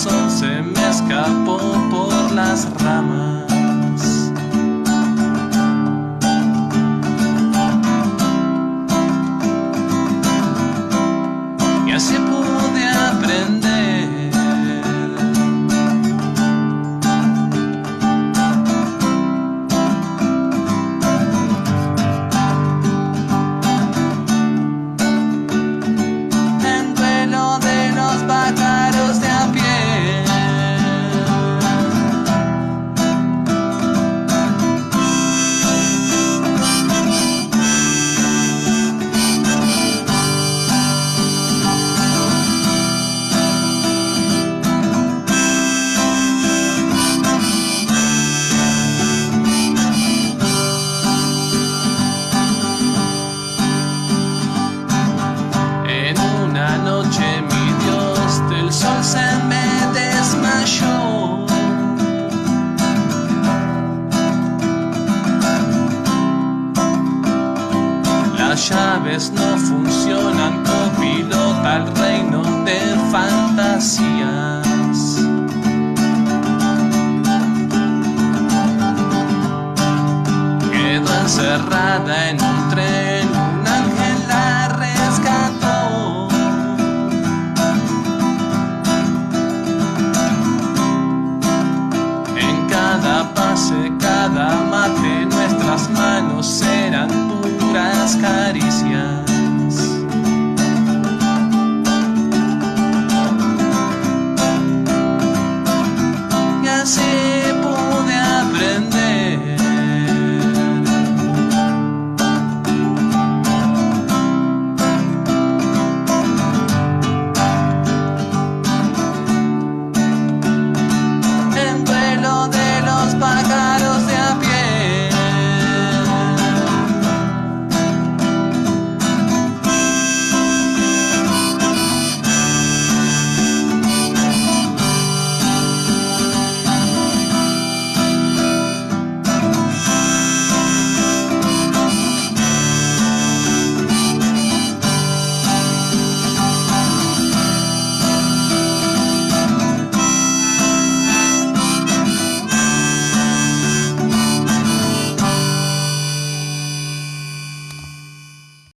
sol se me escapó por las ramas. Y así pude aprender en duelo de los pájaros de a pie. En una noche mi Dios del sol se me desmayó. Las llaves no funcionan, copilota al reino de fantasías. Quedo encerrada en un tren